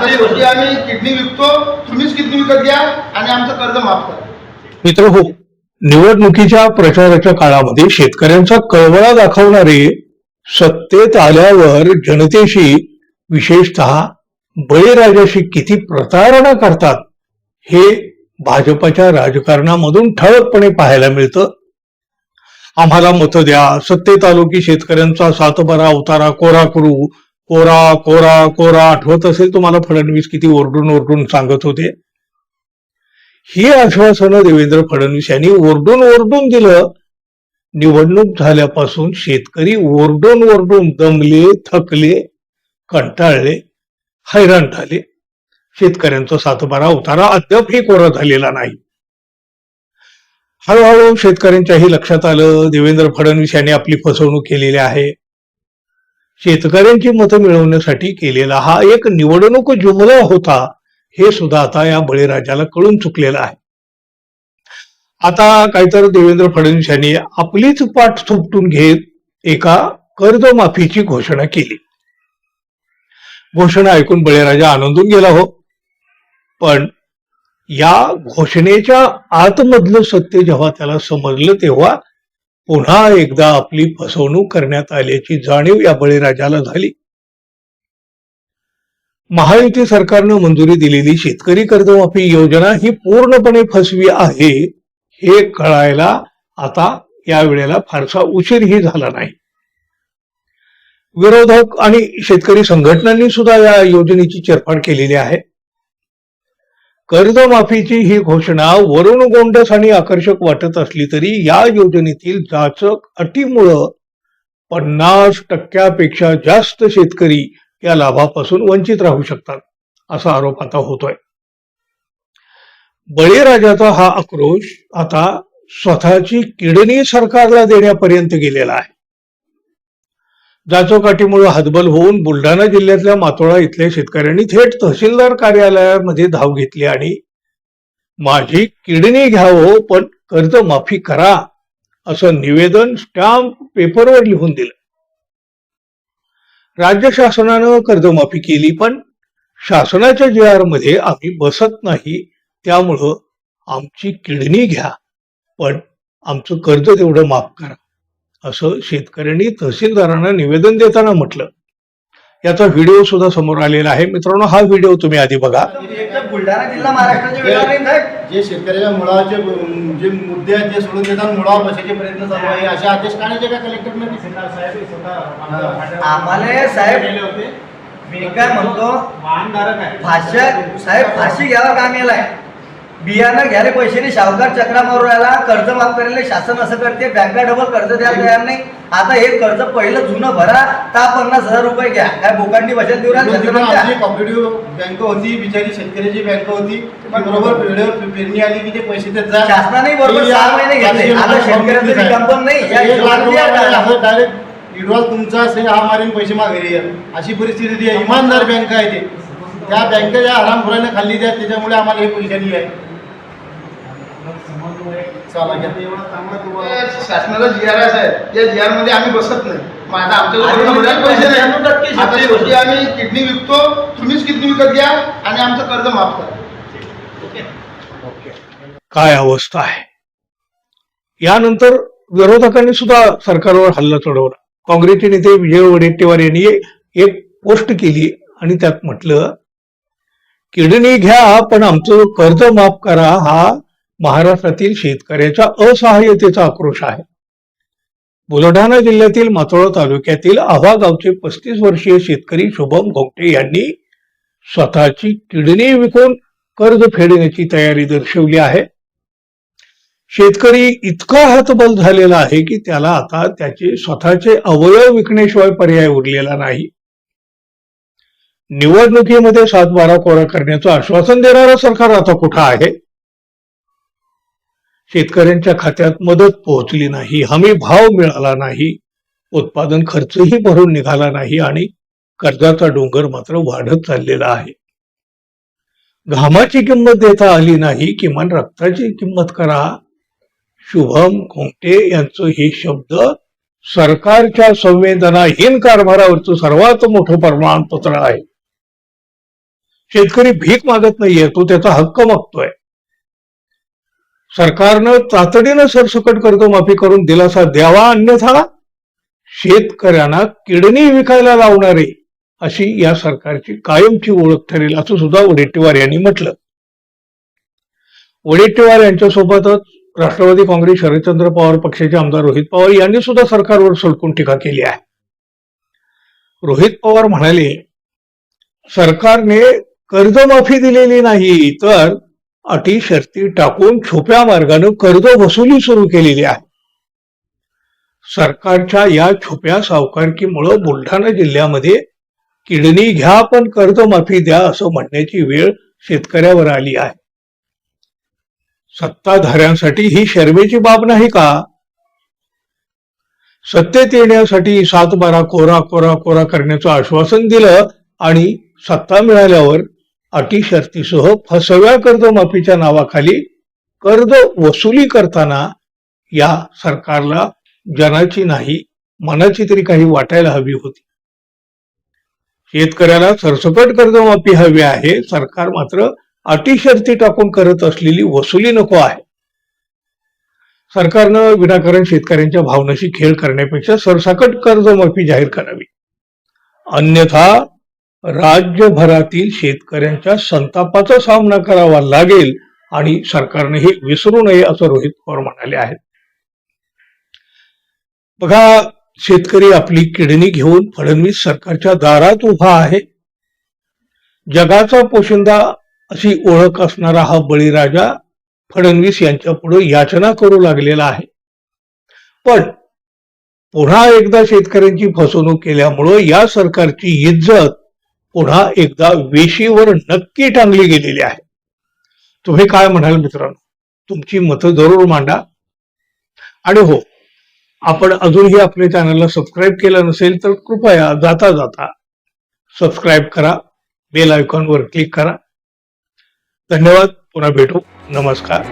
शेवटी आम्ही किडनी विकतो, तुम्हीच किडनी विकत घ्या आणि आमचं कर्ज माफ करा. मित्र हो, निवडणुकीच्या प्रचाराच्या काळामध्ये शेतकऱ्यांचा कळवळा दाखवणारे सत्तेत आल्यावर जनतेशी विशेषतः बळीराजाशी किती प्रतारणा करतात हे भाजपच्या राजकारणामधून ठळकपणे पाहायला मिळतं. आम्हाला मतं द्या, सत्तेत आलो की शेतकऱ्यांचा सातबारा उतारा कोरा करू, कोरा कोरा कोरा. आठवत असेल तुम्हाला फडणवीस किती ओरडून ओरडून सांगत होते. ही आश्वासनं देवेंद्र फडणवीस यांनी ओरडून ओरडून दिलं. निवडणूक झाल्यापासून शेतकरी ओरडून ओरडून दमले, थकले, कंटाळले, हैराण झाले. शेतकऱ्यांचा सातबारा उतारा अद्यापही कोरा झालेला नाही. हळूहळू शेतकऱ्यांच्याही लक्षात आलं देवेंद्र फडणवीस यांनी आपली फसवणूक केलेली आहे. शेतकऱ्यांची मतं मिळवण्यासाठी केलेला हा एक निवडणूक जुमला होता हे सुद्धा आता या बळीराजाला कळून चुकलेलं आहे. आता काहीतर देवेंद्र फडणवीस यांनी आपलीच पाठ थोपटून घेत एका कर्जमाफीची घोषणा केली. घोषणा ऐकून बळीराजा आनंदून गेला हो, पण या घोषणेच्या आतमधलं सत्य जेव्हा त्याला समजलं तेव्हा पुन्हा एकदा आपली फसवणूक करण्यात आल्याची जाणीव या बळीराजाला झाली. महायुती सरकारनं मंजुरी दिलेली शेतकरी कर्जमाफी योजना ही पूर्णपणे फसवी आहे हे कळायला आता या वेळेला फारसा उशीरही झाला नाही. विरोधक आणि शेतकरी संघटनांनी सुद्धा या योजनेची चिरफाड केलेली आहे. कर्जमाफीची ही घोषणा वरून गोंडस आणि आकर्षक वाटत असली तरी या योजनेतील जाचक अटीमुळं 50% जास्त शेतकरी या लाभापासून वंचित राहू शकतात असा आरोप आता होतोय. बळीराजाचा हा आक्रोश आता स्वतःची किडनी सरकारला देण्यापर्यंत गेलेला आहे. जाचोकाठीमुळे हतबल होऊन बुलढाणा जिल्ह्यातल्या मातोळा इथल्या शेतकऱ्यांनी थेट तहसीलदार कार्यालयामध्ये धाव घेतली आणि माझी किडनी घ्यावं पण कर्जमाफी करा असं निवेदन स्टॅम्प पेपरवर लिहून दिलं. राज्य शासनानं कर्जमाफी केली पण शासनाच्या JR मध्ये आम्ही बसत नाही, त्यामुळं आमची किडनी घ्या पण आमचं कर्ज तेवढं माफ करा असं शेतकऱ्यांनी तहसीलदारांना निवेदन देताना म्हटलं. याचा व्हिडिओ सुद्धा समोर आलेला आहे. मित्रांनो, हा व्हिडिओ तुम्ही आधी बघा. बुलढाणा जिल्हा महाराष्ट्राच्या वेळेला जे शेतकऱ्याच्या मुळाचे जे मुद्दे आहेत ते सोडून देतात, मुळावर बसायचे प्रयत्न चालू आहे असे आदेश काढायचे का कलेक्टरने? आम्हाला साहेब होते. मी काय म्हणतो, वाहनधारक आहे फाशी साहेब फाशी घ्यावा काम येलाय. बियाणं घ्यायला पैसे नाही, शाहूकार चक्रा मारून राहिला. कर्ज माफ करायला शासन असं करते, बँका डबल कर्ज द्यायला तयार नाही. आता हे कर्ज पहिलं जुनं भरा, 50,000 रुपये घ्या. काय बोकांडी बचत देऊ राहिली. कॉपरेटिव्ह बँक होती, बिचारी शेतकऱ्याची बँक होती, बरोबर वेळेवर पेरणी आली की ते पैसे देत जा. शासनाने बरोबर 6 महिने घेतले. आता शेतकऱ्यांचं रिकाम पण नाही. डायरेक्ट विड्रॉल तुमचा असेल, हा मारीन पैसे माघारी या अशी परिस्थिती आहे. इमानदार बँक आहे ते, त्या बँकेच्या हरामखोराने खाल्ली द्या, त्याच्यामुळे आम्हाला हे परेशानी आहे. शासनाला GRS आहे, या GR मध्ये आम्ही बसत नाही. मग आता आमच्याकडे पैसे नाही. आता शेवटी आम्ही किडनी विकतो, तुम्हीच किडनी विकत घ्या आणि आमचं कर्ज माफ करा. काय अवस्था आहे. यानंतर विरोधकांनी सुद्धा सरकारवर हल्ला चढवला. काँग्रेसचे नेते विजय वडेट्टीवार यांनी एक पोस्ट केली आणि त्यात म्हटलं, किडनी घ्या पण आमचं कर्ज माफ करा हा महाराष्ट्रातील शेतकऱ्याच्या असहाय्यतेचा आक्रोश आहे. बुलढाणा जिल्ह्यातील मातोळा तालुक्यातील आव्हा गावचे 35 वर्षीय शेतकरी शुभम घोंगटे यांनी स्वतःची किडनी विकून कर्ज फेडण्याची तयारी दर्शवली आहे. शेतकरी इतका हतबल झालेला आहे की त्याला आता त्याचे स्वतःचे अवयव विकण्याशिवाय पर्याय उरलेला नाही. निवडणुकीमध्ये 7-12 कोरा करण्याचं आश्वासन देणारं सरकार आता कुठं आहे? शेतकऱ्यांच्या खात्यात मदत पोहोचली नाही, हमी भाव मिळाला नाही, उत्पादन खर्चही भरून निघाला नाही आणि कर्जाचा डोंगर मात्र वाढत चाललेला आहे. घामाची किंमत देता आली नाही, किमान रक्ताची किंमत करा. शुभम घोंगटे यांचं हे शब्द सरकारच्या संवेदनाहीन कारभारावरचं सर्वात मोठं प्रमाणपत्र आहे. शेतकरी भीक मागत नाहीये, तो त्याचा हक्क मागतोय. सरकारनं तातडीनं सरसकट कर्जमाफी करून दिलासा द्यावा, अन्यथा शेतकऱ्यांना किडनी विकायला लावणारे अशी या सरकारची कायमची ओळख ठरेल, असं सुद्धा वडेट्टीवार यांनी म्हटलं. वडेट्टीवार यांच्यासोबतच राष्ट्रवादी काँग्रेस शरदचंद्र पवार पक्षाचे आमदार रोहित पवार यांनी सुद्धा सरकारवर सडकून टीका केली आहे. रोहित पवार म्हणाले, सरकारने कर्जमाफी दिलेली नाही, तर अटी शर्ती टाकून छुप्या मार्गाने कर्ज वसुली सुरू केलेली आहे. सरकारच्या या छुप्या सावकारकीमुळे बुलढाणा जिल्ह्यामध्ये किडनी घ्या पण कर्जमाफी द्या असं म्हणण्याची वेळ शेतकऱ्यावर आली आहे. सत्ताधाऱ्यांसाठी ही शरमेची बाब नाही का? सत्तेत येण्यासाठी 7-12 कोरा कोरा कोरा करण्याचं आश्वासन दिलं आणि सत्ता मिळाल्यावर अटी शर्तीसह फसव्या कर्जमाफीच्या नावाखाली कर्ज वसुली करताना या सरकारला जनाची नाही मनाची तरी काही वाटायला हवी होती. शेतकऱ्याला सरसकट कर्जमाफी हवी आहे, सरकार मात्र अटी शर्ती टाकून करत असलेली वसुली नको आहे. सरकारनं विनाकारण शेतकऱ्यांच्या भावनाशी खेळ करण्यापेक्षा सरसकट कर्जमाफी जाहीर करावी, अन्यथा राज्यभरातील शेतकऱ्यांच्या संतापाचा सामना करावा लागेल आणि सरकारने हे विसरू नये असं रोहित पवार म्हणाले आहेत. बघा, शेतकरी आपली किडनी घेऊन फडणवीस सरकारच्या दारात उभा आहे. जगाचा पोशिंदा अशी ओळख असणारा हा बळीराजा फडणवीस यांच्या पुढे याचना करू लागलेला आहे. पण पुन्हा एकदा शेतकऱ्यांची फसवणूक केल्यामुळं या सरकारची इज्जत पुन्हा एकदा वेशीवर नक्की टांगली गेलेली आहे. तुम्ही काय म्हणाल मित्रांनो? तुमची मतं जरूर मांडा. आणि हो, आपण अजूनही आपल्या चॅनलला सबस्क्राईब केलं नसेल तर कृपया जाता जाता सबस्क्राईब करा, बेल आयकॉनवर क्लिक करा. धन्यवाद. पुन्हा भेटू. नमस्कार.